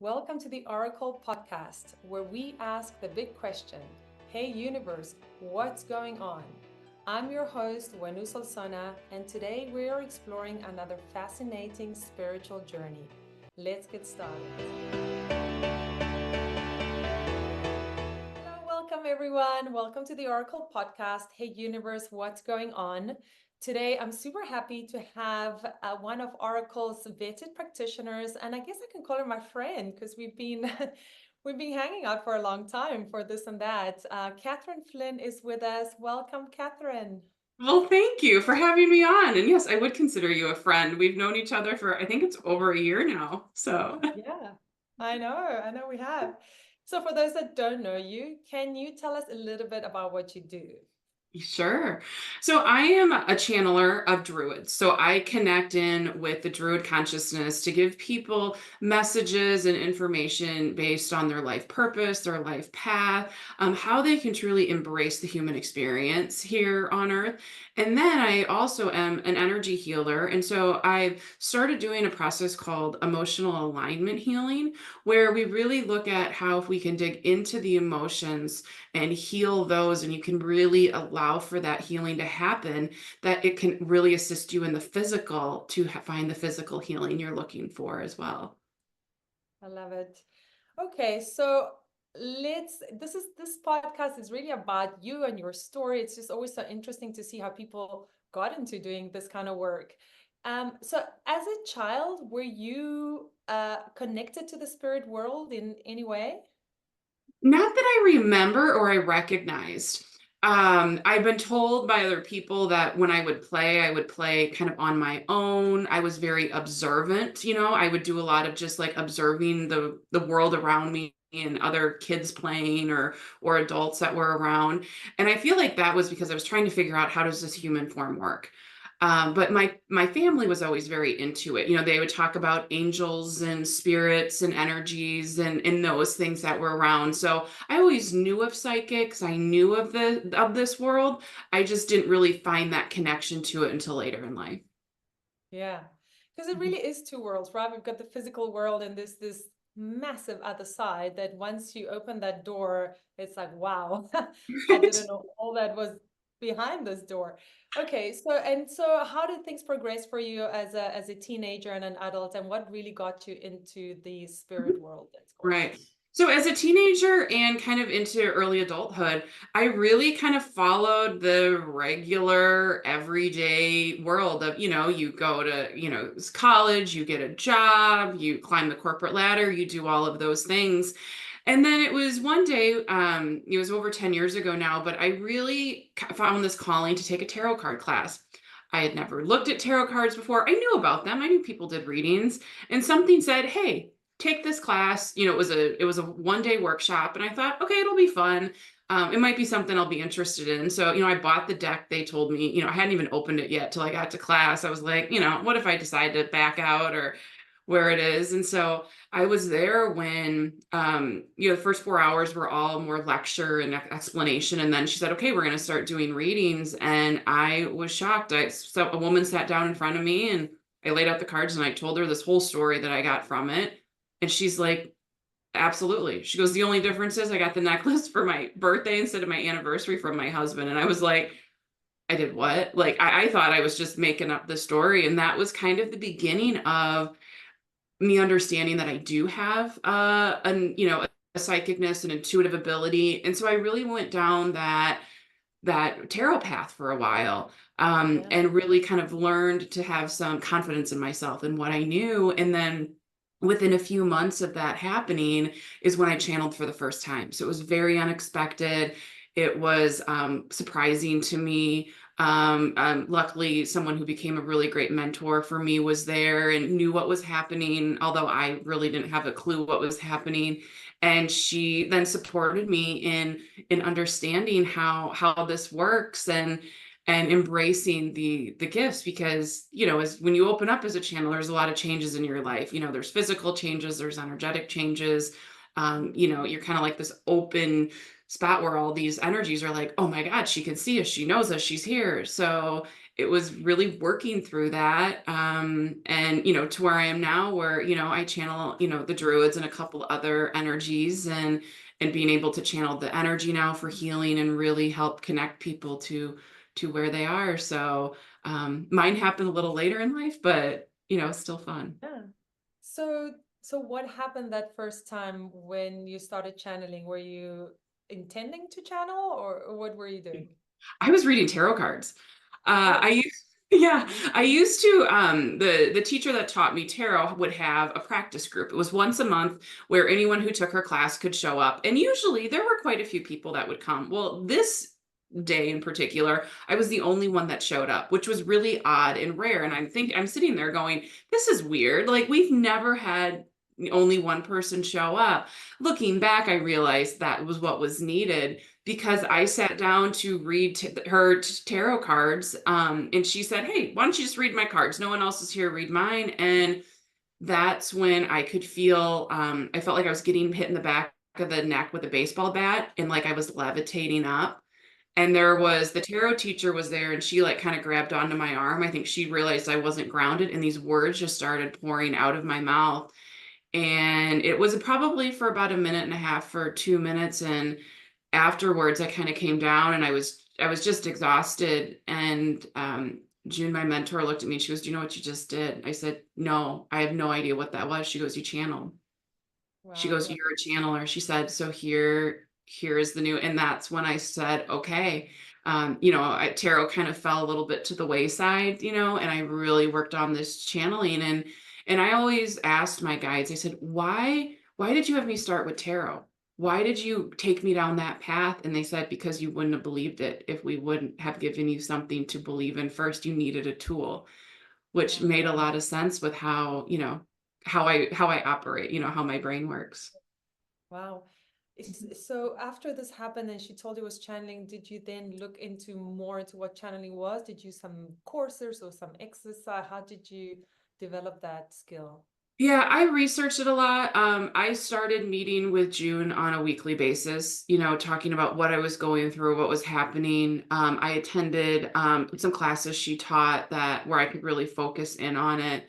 Welcome to the Orykl Podcast, where we ask the big question: Hey, universe, what's going on? I'm your host, Huenu Solsona, and today we are exploring another fascinating spiritual journey. Let's get started. Hello, welcome everyone. Welcome to the Orykl Podcast. Hey, universe, what's going on? Today, I'm super happy to have one of Orakel's vetted practitioners, and I guess I can call her my friend because we've been we've been hanging out for a long time for this and that. Katherine Flynn is with us. Welcome, Katherine. Well, thank you for having me on. And yes, I would consider you a friend. We've known each other for, I think it's over a year now. So, Yeah, I know we have. So, for those that don't know you, can you tell us a little bit about what you do? sure. So I am a channeler of Druids. So I connect in with the Druid consciousness to give people messages and information based on their life purpose, their life path, how they can truly embrace the human experience here on Earth. And then I also am an energy healer. And so I've started doing a process called emotional alignment healing, where we really look at how if we can dig into the emotions and heal those, and you can really allow for that healing to happen, that it can really assist you in the physical to find the physical healing you're looking for as well. I love it. Okay, so this podcast is really about you and your story. It's just always so interesting to see how people got into doing this kind of work. So as a child, were you connected to the spirit world in any way? Not that I remember or I recognized. I've been told by other people that when I would play kind of on my own. I was very observant, I would do a lot of just like observing the world around me and other kids playing or adults that were around. And I feel like that was because I was trying to figure out, how does this human form work? But my family was always very into it. They would talk about angels and spirits and energies and those things that were around. So I always knew of psychics. I knew of this world. I just didn't really find that connection to it until later in life. Yeah, because it Mhm. really is two worlds, right? We've got the physical world and this massive other side that once you open that door, it's like, wow, I didn't know all that was behind this door. Okay, so how did things progress for you as a teenager and an adult, and what really got you into the spirit world, let's call it? Right. So as a teenager and kind of into early adulthood, I really kind of followed the regular everyday world of, you go to, college, you get a job, you climb the corporate ladder, you do all of those things. And then it was one day, it was over 10 years ago now, but I really found this calling to take a tarot card class. I had never looked at tarot cards before. I knew about them. I knew people did readings, and something said, "Hey, take this class." It was a 1 day workshop, and I thought, okay, it'll be fun. It might be something I'll be interested in. So, I bought the deck. They told me, I hadn't even opened it yet till I got to class. I was like, what if I decide to back out or where it is? And so I was there when, the first 4 hours were all more lecture and explanation. And then she said, okay, we're going to start doing readings. And I was shocked. So a woman sat down in front of me, and I laid out the cards and I told her this whole story that I got from it. And she's like, absolutely. She goes, the only difference is I got the necklace for my birthday instead of my anniversary from my husband. And I was like, I did what? Like, I thought I was just making up the story. And that was kind of the beginning of me understanding that I do have a psychicness and intuitive ability. And so I really went down that tarot path for a while, Yeah. and really kind of learned to have some confidence in myself and what I knew. And then within a few months of that happening is when I channeled for the first time. So it was very unexpected. It was surprising to me. Luckily, someone who became a really great mentor for me was there and knew what was happening, although I really didn't have a clue what was happening. And she then supported me in understanding how this works and embracing the gifts, because as when you open up as a channel, there's a lot of changes in your life. There's physical changes, there's energetic changes. You're kind of like this open spot where all these energies are like, oh my god, she can see us, she knows us, she's here. So it was really working through that. And, to where I am now, where, I channel, the Druids and a couple other energies, and being able to channel the energy now for healing and really help connect people to where they are. So mine happened a little later in life, but still fun. Yeah. So, so what happened that first time when you started channeling? Were you intending to channel, or what were you doing? I was reading tarot cards. I Oh, used yeah, I used to the teacher that taught me tarot would have a practice group. It was once a month where anyone who took her class could show up. And usually there were quite a few people that would come. Well, this day in particular, I was the only one that showed up, which was really odd and rare. And I'm sitting there going, this is weird. Like, we've never had only one person show up. Looking back, I realized that was what was needed, because I sat down to read her tarot cards. And she said, hey, why don't you just read my cards? No one else is here. Read mine. And that's when I could feel, I felt like I was getting hit in the back of the neck with a baseball bat, and like I was levitating up. And there wow. was the tarot teacher was there, and she like kind of grabbed onto my arm. I think she realized I wasn't grounded, and these words just started pouring out of my mouth. And it was probably for about a minute and a half, for 2 minutes. And afterwards I kind of came down, and I was just exhausted. And June, my mentor, looked at me and she goes, do you know what you just did? I said, no, I have no idea what that was. She goes, you channeled. She Wow. goes, Yeah. you're a channeler. She said, so here is the new. And that's when I said, okay. Tarot kind of fell a little bit to the wayside, and I really worked on this channeling. And I always asked my guides, I said, why did you have me start with tarot? Why did you take me down that path? And they said, because you wouldn't have believed it if we wouldn't have given you something to believe in first. You needed a tool, which Wow. made a lot of sense with how I operate, how my brain works. Wow. So after this happened and she told you it was channeling, did you then look into more into what channeling was? Did you some courses or some exercise? How did you develop that skill? Yeah, I researched it a lot. I started meeting with June on a weekly basis, talking about what I was going through, what was happening. I attended some classes she taught that where I could really focus in on it.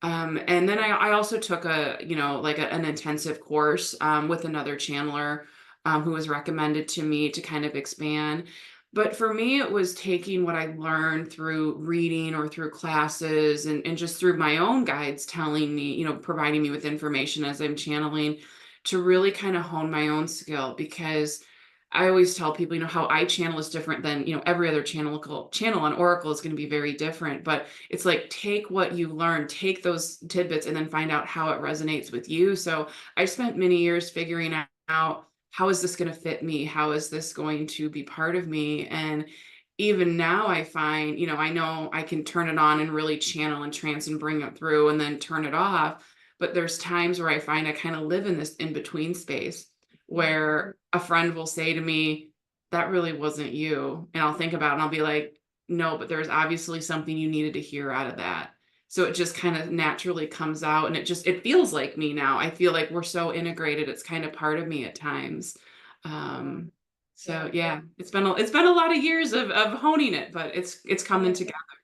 And then I also took an intensive course with another channeler who was recommended to me to kind of expand. But for me, it was taking what I learned through reading or through classes, and just through my own guides telling me, providing me with information as I'm channeling, to really kind of hone my own skill. Because I always tell people, how I channel is different than, every other channel on Orykl is going to be very different. But it's like, take what you learn, take those tidbits, and then find out how it resonates with you. So I spent many years figuring out, how is this going to fit me? How is this going to be part of me? And even now I find, I know I can turn it on and really channel and trance and bring it through, and then turn it off. But there's times where I find I kind of live in this in between space, Mm. where a friend will say to me, that really wasn't you. And I'll think about it and I'll be like, no, but there's obviously something you needed to hear out of that. So it just kind of naturally comes out, and it feels like me now. I feel like we're so integrated. It's kind of part of me at times. Wow. Um, so Yeah. yeah, it's been a lot of years of honing it, but it's coming Yeah. together.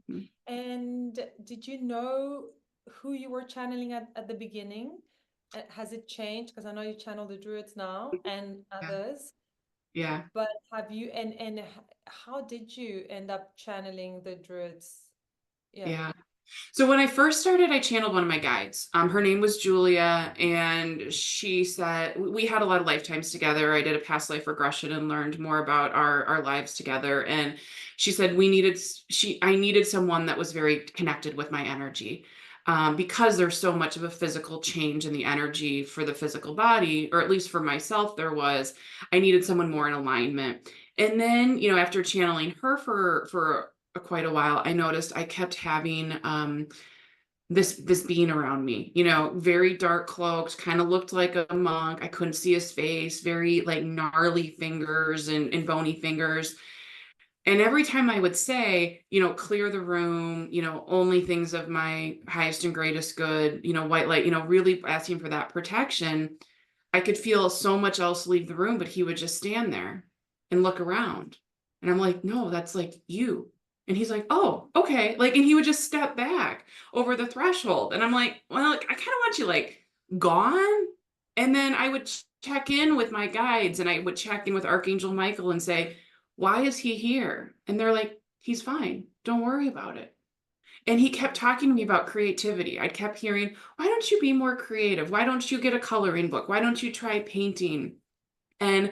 Mhm. And did you know who you were channeling at the beginning? Has it changed? Because I know you channel the Druids now and Yeah. others, Yeah. but have you how did you end up channeling the Druids? Yeah. Yeah. So when I first started, I channeled one of my guides. Her name was Julia, and she said we had a lot of lifetimes together. I did a past life regression and learned more about our lives together. And she said I needed someone that was very connected with my energy. Because there's so much of a physical change in the energy for the physical body, or at least for myself, I needed someone more in alignment. And then, after channeling her for quite a while, I noticed I kept having this being around me, very dark cloaked, kind of looked like a monk. I couldn't see his face, very like gnarly fingers and bony fingers. And every time I would say, clear the room, only things of my highest and greatest good, white light, really asking for that protection, I could feel so much else leave the room, but he would just stand there and look around. And I'm like, no, that's like you. And he's like, oh, okay. Like, and he would just step back over the threshold. And I'm like, well, like, I kind of want you like gone. And then I would check in with my guides and I would check in with Archangel Michael and say, why is he here? And they're like, he's fine. Don't worry about it. And he kept talking to me about creativity. I kept hearing, why don't you be more creative? Why don't you get a coloring book? Why don't you try painting? And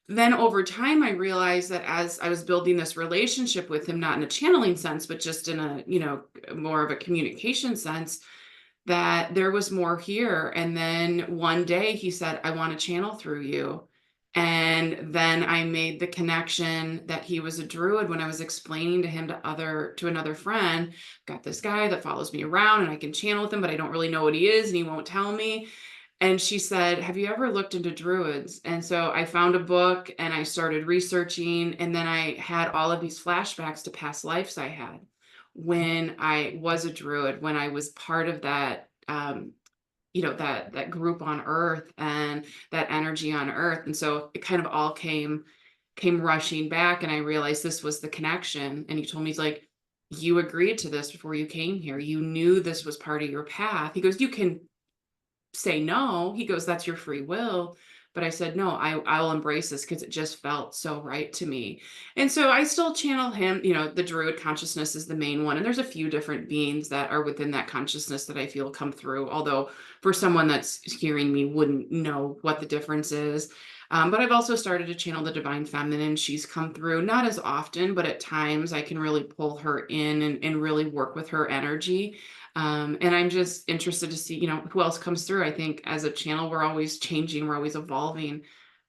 then over time, I realized that as I was building this relationship with him, not in a channeling sense, but just in a, more of a communication sense, that there was more here. And then one day he said, I want to channel through you. And then I made the connection that he was a druid when I was explaining to him to another friend, got this guy that follows me around and I can channel with him, but I don't really know what he is and he won't tell me. And she said, have you ever looked into druids? And so I found a book and I started researching. And then I had all of these flashbacks to past lives I had when I was a druid, when I was part of that, that group on Earth and that energy on Earth. And so it kind of all came rushing back. And I realized this was the connection. And he told me, he's like, you agreed to this before you came here. You knew this was part of your path. He goes, you can say no. He goes, that's your free will. But I said, no, I'll embrace this because it just felt so right to me. And so I still channel him. The Druid consciousness is the main one. And there's a few different beings that are within that consciousness that I feel come through. Although for someone that's hearing me wouldn't know what the difference is. But I've also started to channel the Divine Feminine. She's come through, not as often, but at times I can really pull her in and really work with her energy. And I'm just interested to see, who else comes through. I think as a channel, we're always changing, we're always evolving.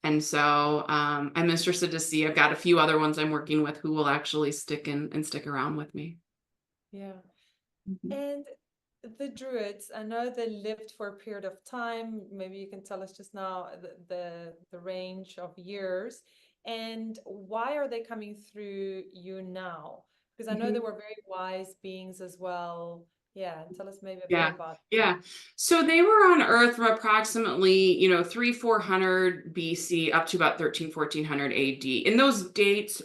And so I'm interested to see. I've got a few other ones I'm working with who will actually stick and stick around with me. Yeah. Mhm. And the Druids, I know they lived for a period of time. Maybe you can tell us just now the range of years, and why are they coming through you now? Because I know they Mhm. were very wise beings as well. Yeah, and tell us maybe a bit Yeah, about. yeah. So they were on Earth from approximately, 300-400 BC up to about 1300-1400 AD. In those dates,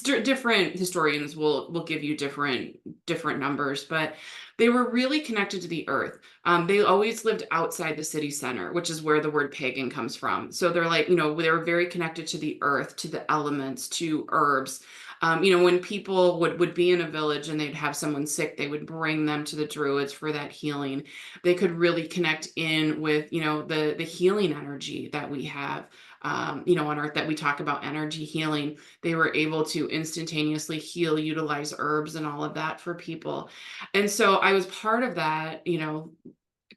different historians will give you different numbers, but they were really connected to the Earth. They always lived outside the city center, which is where the word pagan comes from. So they're like, they were very connected to the Earth, to the elements, to herbs. When people would be in a village and they'd have someone sick, they would bring them to the Druids for that healing. They could really connect in with, the healing energy that we have, on Earth, that we talk about energy healing. They were able to instantaneously heal, utilize herbs and all of that for people. And so I was part of that,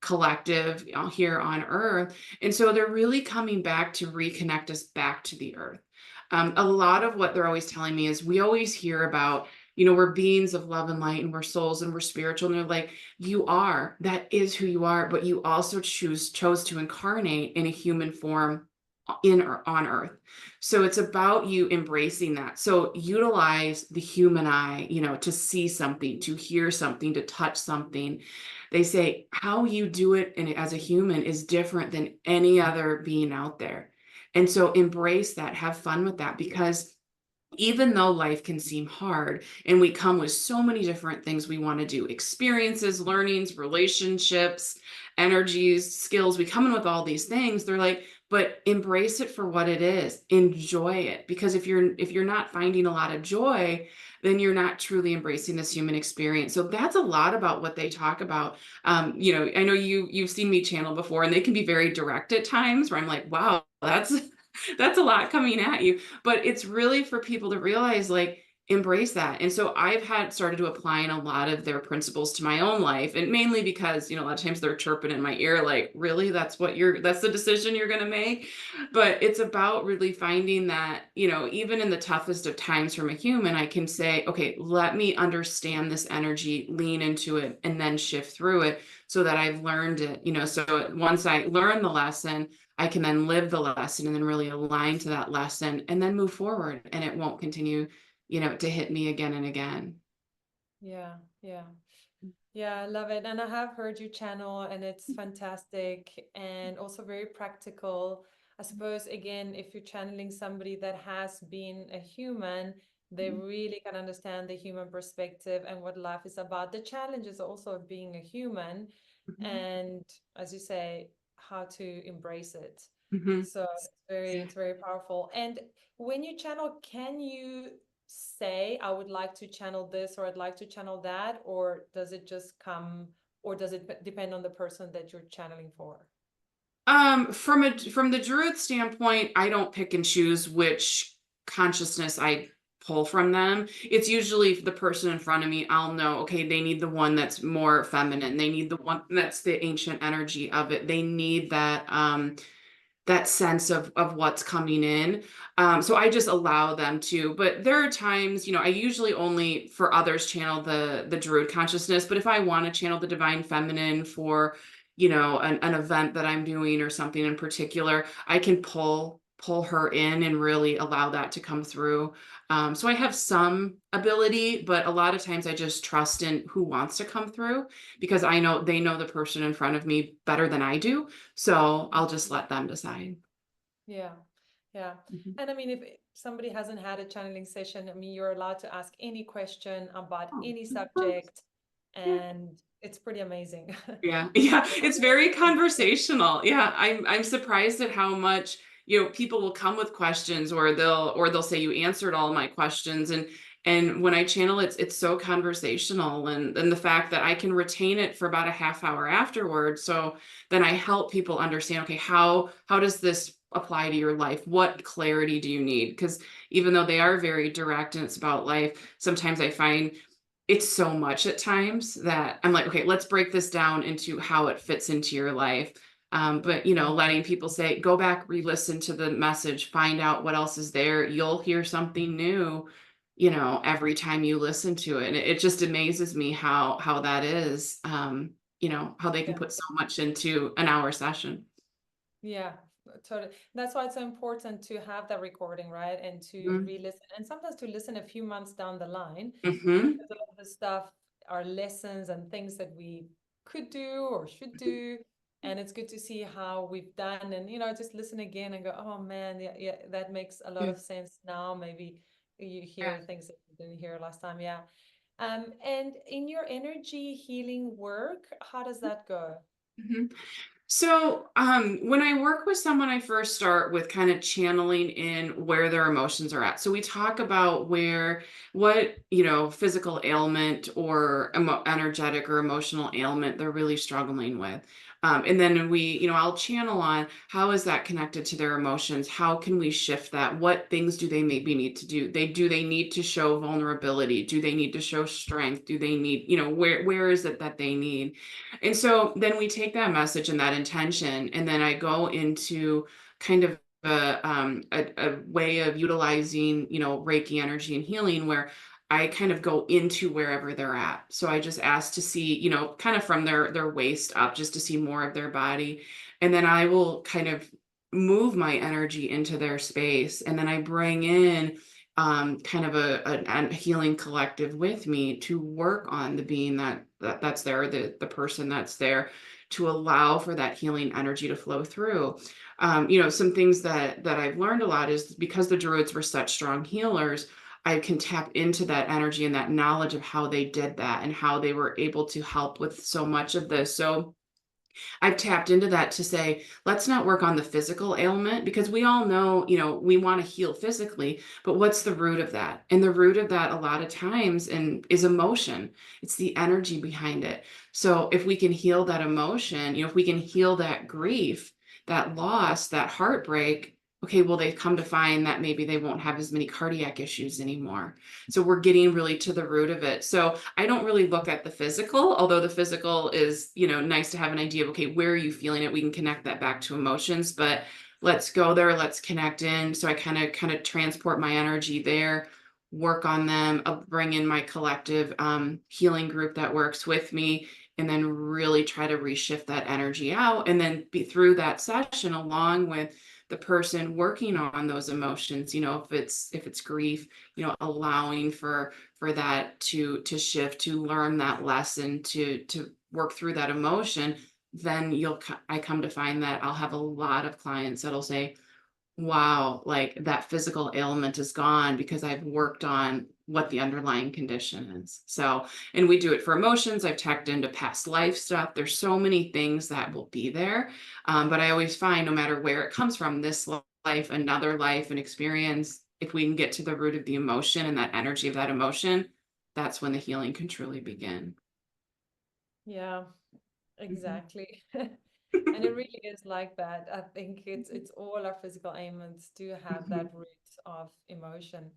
collective here on Earth. And so they're really coming back to reconnect us back to the Earth. A lot of what they're always telling me is we always hear about, we're beings of love and light and we're souls and we're spiritual. And they're like, that is who you are, but you also chose to incarnate in a human form on Earth. So it's about you embracing that. So utilize the human eye, to see something, to hear something, to touch something. They say how you do it as a human is different than any other being out there. And so embrace that, have fun with that, because even though life can seem hard and we come with so many different things we want to do, experiences, learnings, relationships, energies, skills, we come in with all these things. They're like, but embrace it for what it is. Enjoy it, because if you're not finding a lot of joy, then you're not truly embracing this human experience. So that's a lot about what they talk about. I know you've seen me channel before, and they can be very direct at times where I'm like, wow, that's a lot coming at you. But it's really for people to realize, like, embrace that. And so I've had started to applying a lot of their principles to my own life, and mainly because, a lot of times they're chirping in my ear like, really, that's the decision you're going to make. But it's about really finding that, even in the toughest of times from a human, I can say, okay, let me understand this energy, lean into it, and then shift through it so that I've learned it. So once I learn the lesson, I can then live the lesson and then really align to that lesson and then move forward, and it won't continue, to hit me again and again. Yeah, yeah. Yeah, I love it. And I have heard you channel, and it's fantastic and also very practical. I suppose, again, if you're channeling somebody that has been a human, They really can understand the human perspective and what life is about. The challenges also of being a human, Mhm. and as you say, how to embrace it. Mhm. So it's very powerful. And when you channel, can you say, I would like to channel this or I'd like to channel that, or does it just come, or does it depend on the person that you're channeling for? From the Druid standpoint, I don't pick and choose which consciousness I pull from them. It's usually the person in front of me. I'll know, okay, they need the one that's more feminine. They need the one that's the ancient energy of it. They need that sense of what's coming in. So I just allow them to. But there are times, I usually only for others channel the Druid consciousness. But if I want to channel the divine feminine for, an event that I'm doing or something in particular, I can pull her in and really allow that to come through. So I have some ability, but a lot of times I just trust in who wants to come through because I know they know the person in front of me better than I do. So I'll just let them decide. Yeah, yeah. Mhm. And I mean, if somebody hasn't had a channeling session, I mean, you're allowed to ask any question about Oh, any of course. subject, Yeah. and it's pretty amazing. Yeah. Yeah. It's It's very very interesting. conversational. Yeah. I'm surprised at how much, people will come with questions or they'll say you answered all my questions. And when I channel it's so conversational and the fact that I can retain it for about a half hour afterwards. So then I help people understand, okay, how does this apply to your life? What clarity do you need? Because even though they are very direct and it's about life, sometimes I find it's so much at times that I'm like, okay, let's break this down into how it fits into your life. But letting people say, go back, re-listen to the message, find out what else is there. You'll hear something new, every time you listen to it. And it just amazes me how that is. How they can Yeah. put so much into an hour session. Yeah, totally. That's why it's so important to have that recording, right? And to Mm-hmm. re-listen, and sometimes to listen a few months down the line, Mm-hmm. because a lot of the stuff are lessons and things that we could do or should do. And it's good to see how we've done and, just listen again and go, oh man, yeah, yeah, that makes a lot Yeah. of sense now. Maybe you Yeah. hear things that you didn't hear last time. Yeah. And in your energy healing work, how does that go? Mhm. So, when I work with someone, I first start with kind of channeling in where their emotions are at. So we talk about what, physical ailment or energetic or emotional ailment they're really struggling with. And then I'll channel on how is that connected to their emotions? How can we shift that? What things do they maybe need to do? Do they need to show vulnerability? Do they need to show strength? Do they need, where is it that they need? And so then we take that message and that intention, and then I go into kind of a way of utilizing, Reiki energy and healing where I kind of go into wherever they're at. So I just ask to see, kind of from their waist up, just to see more of their body. And then I will kind of move my energy into their space. And then I bring in kind of a healing collective with me to work on the being that's there, the person that's there, to allow for that healing energy to flow through. Some things that I've learned a lot is because the Druids were such strong healers, I can tap into that energy and that knowledge of how they did that and how they were able to help with so much of this. So I've tapped into that to say, let's not work on the physical ailment because we all know, we want to heal physically, but what's the root of that? And the root of that a lot of times is emotion. It's the energy behind it. So if we can heal that emotion, if we can heal that grief, that loss, that heartbreak, okay, well, they come to find that maybe they won't have as many cardiac issues anymore. So we're getting really to the root of it. So I don't really look at the physical, although the physical is, nice to have an idea of, okay, where are you feeling it? We can connect that back to emotions, but let's go there, let's connect in. So I kind of transport my energy there, work on them, bring in my collective healing group that works with me, and then really try to reshift that energy out. And then be through that session along with the person working on those emotions, if it's grief, allowing for that to shift, to learn that lesson, to work through that emotion. Then I come to find that I'll have a lot of clients that'll say, wow, like that physical ailment is gone because I've worked on what the underlying condition is. So, and we do it for emotions. I've tapped into past life stuff. There's so many things that will be there. But I always find no matter where it comes from, this life, another life, an experience, if we can get to the root of the emotion and that energy of that emotion, that's when the healing can truly begin. Yeah, Mhm. exactly. And it really is like that. I think it's all our physical ailments do have that Mhm. root of emotion.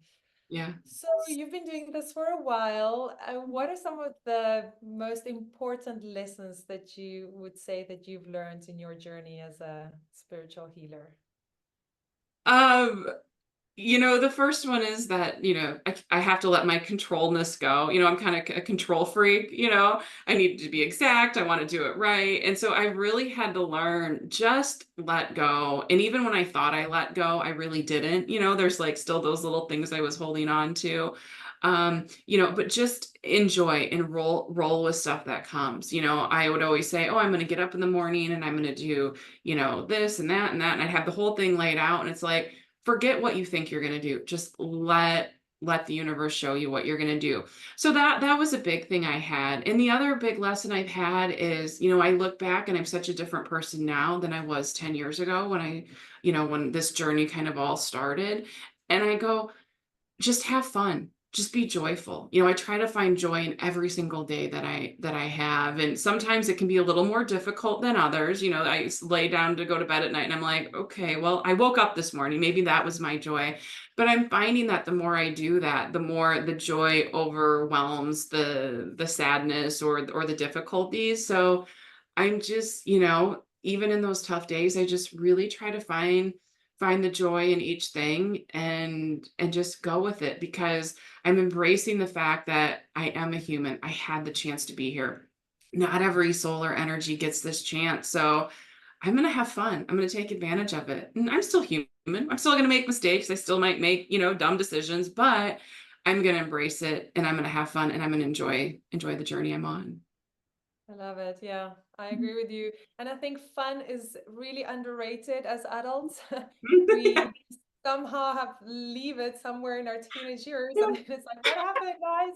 Yeah. So you've been doing this for a while. What are some of the most important lessons that you would say that you've learned in your journey as a spiritual healer? Um, the first one is that, I have to let my controlness go. I'm kind of a control freak, I need to be exact. I want to do it right. And so I really had to learn just let go. And even when I thought I let go, I really didn't. There's like still those little things I was holding on to. But just enjoy and roll with stuff that comes. I would always say, oh, I'm going to get up in the morning and I'm going to do, this and that and that. And I'd have the whole thing laid out. And it's like, forget what you think you're going to do. Just let the universe show you what you're going to do. So that was a big thing I had. And the other big lesson I've had is, I look back and I'm such a different person now than I was 10 years ago when when this journey kind of all started. And I go, just have fun, just be joyful. I try to find joy in every single day that I have, and sometimes it can be a little more difficult than others. Lay down to go to bed at night and I'm like, okay, well, I woke up this morning, maybe that was my joy. But I'm finding that the more I do that, the more the joy overwhelms the sadness or the difficulties. So I'm just, even in those tough days, I just really try to find the joy in each thing and just go with it, because I'm embracing the fact that I am a human. I had the chance to be here. Not every solar energy gets this chance. So I'm going to have fun. I'm going to take advantage of it. And I'm still human. I'm still going to make mistakes. I still might make, dumb decisions, but I'm going to embrace it and I'm going to have fun and I'm going to enjoy the journey I'm on. I love it. Yeah, I agree with you. And I think fun is really underrated as adults. We somehow have leave it somewhere in our teenage years, and then it's like, what happened, guys?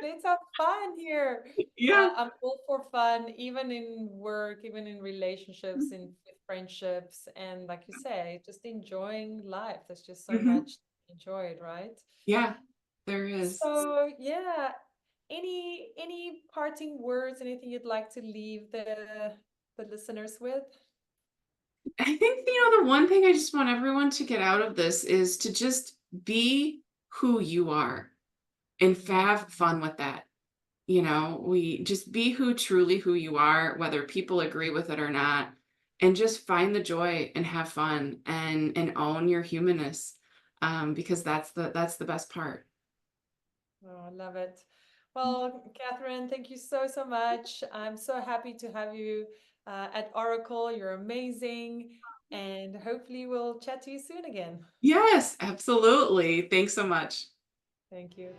Let's have fun here. Yeah. I'm all for fun, even in work, even in relationships, in friendships, and like you say, just enjoying life. There's just so Mhm. much to enjoy it, right? Yeah, there is. So yeah, any parting words, anything you'd like to leave the listeners with? I think, the one thing I just want everyone to get out of this is to just be who you are and Mm, have fun with that. We just be truly who you are, whether people agree with it or not, and just find the joy and have fun and own your humanness. Because that's the best part. oh, I love it. Well, Catherine, thank you so, so much. I'm so happy to have you at Oracle. You're amazing. And hopefully we'll chat to you soon again. Yes, absolutely. Thanks so much. Thank you.